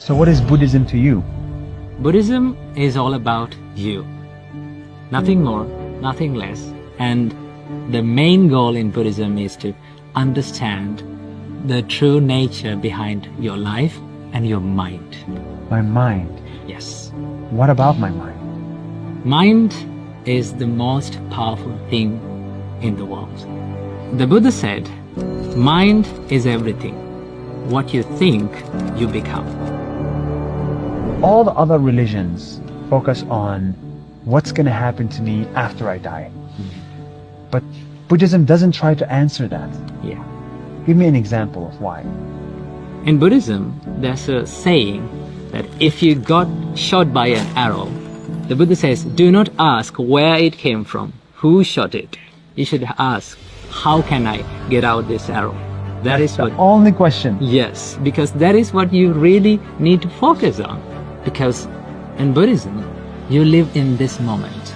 So what is Buddhism to you? Buddhism is all about you. Nothing more, nothing less. And the main goal in Buddhism is to understand the true nature behind your life and your mind. My mind. Yes. What about my mind? Mind is the most powerful thing in the world. The Buddha said, mind is everything. What you think, you become. All the other religions focus on what's going to happen to me after I die. But Buddhism doesn't try to answer that. Yeah. Give me an example of why. In Buddhism, there's a saying that if you got shot by an arrow, the Buddha says, do not ask where it came from, who shot it. You should ask, how can I get out this arrow? That is The what... only question. Yes, because that is what you really need to focus on. Because in Buddhism, you live in this moment.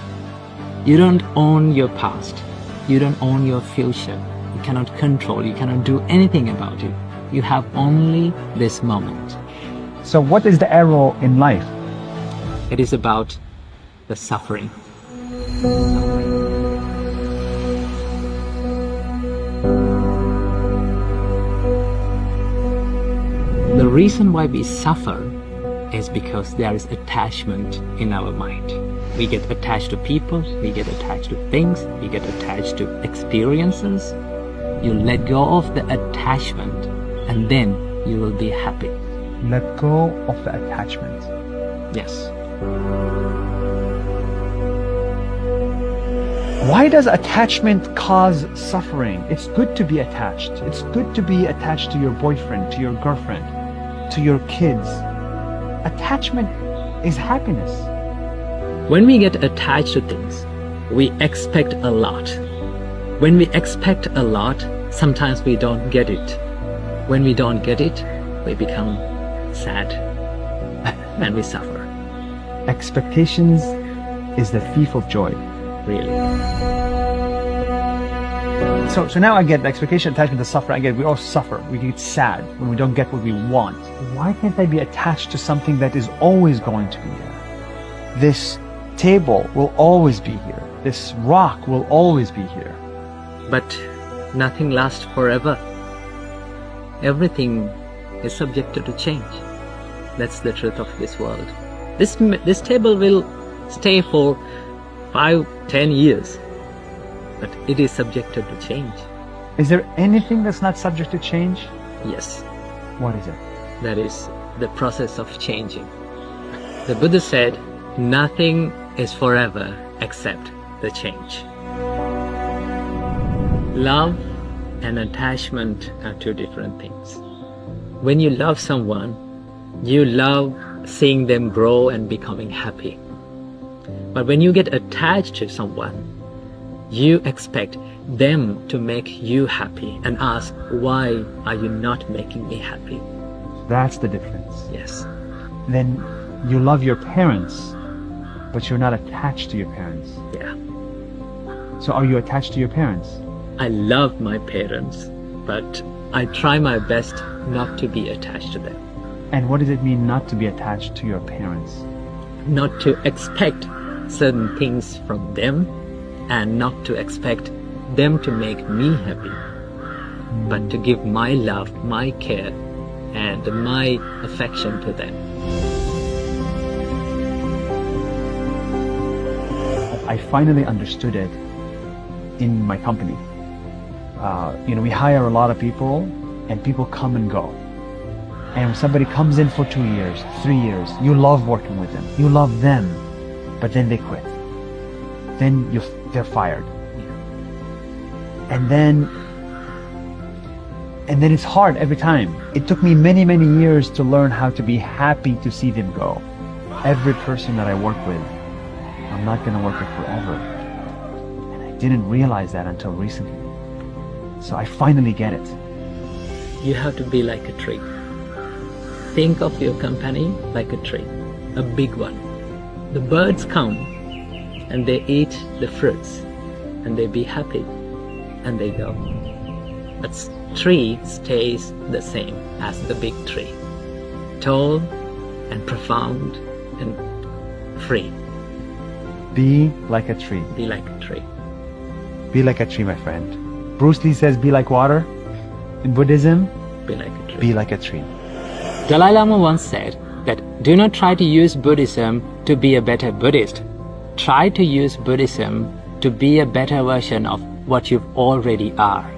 You don't own your past. You don't own your future. You cannot control, you cannot do anything about it. You have only this moment. So what is the arrow in life? It is about the suffering. The reason why we suffer is because there is attachment in our mind. We get attached to people, we get attached to things, we get attached to experiences. You let go of the attachment and then you will be happy. Let go of the attachment. Yes. Why does attachment cause suffering? It's good to be attached. It's good to be attached to your boyfriend, to your girlfriend, to your kids. Attachment is happiness. When we get attached to things, we expect a lot. When we expect a lot, sometimes we don't get it. When we don't get it, we become sad and we suffer. Expectations is the thief of joy. Really. So now I get the expectation, attachment, the suffering. I get we all suffer. We get sad when we don't get what we want. Why can't I be attached to something that is always going to be there? This table will always be here. This rock will always be here. But nothing lasts forever. Everything is subjected to change. That's the truth of this world. This table will stay for 5-10 years, but it is subjected to change. Is there anything that's not subject to change? Yes, What is it? that is the process of changing. The Buddha said, nothing is forever except the change. Love and attachment are two different things. When you love someone, you love seeing them grow and becoming happy. But when you get attached to someone, you expect them to make you happy and ask, why are you not making me happy? That's the difference. Yes. Then you love your parents, but you're not attached to your parents. Yeah. So are you attached to your parents? I love my parents, but I try my best not to be attached to them. And what does it mean not to be attached to your parents? Not to expect certain things from them and not to expect them to make me happy, but to give my love, my care, and my affection to them. I finally understood it in my company. We hire a lot of people and people come and go. And somebody comes in for 2 years, 3 years, you love working with them, you love them, but then they quit. Then they're fired. And then it's hard every time. It took me many, many years to learn how to be happy to see them go. Every person that I work with, I'm not going to work with forever. And I didn't realize that until recently. So I finally get it. You have to be like a tree. Think of your company like a tree, a big one. The birds come and they eat the fruits and they be happy and they go. But tree stays the same as the big tree. Tall, and profound and free. Be like a tree. Be like a tree. Be like a tree, my friend. Bruce Lee says, be like water. In Buddhism, Be like a tree. be like a tree. Dalai Lama once said that do not try to use Buddhism to be a better Buddhist. Try to use Buddhism to be a better version of what you already are.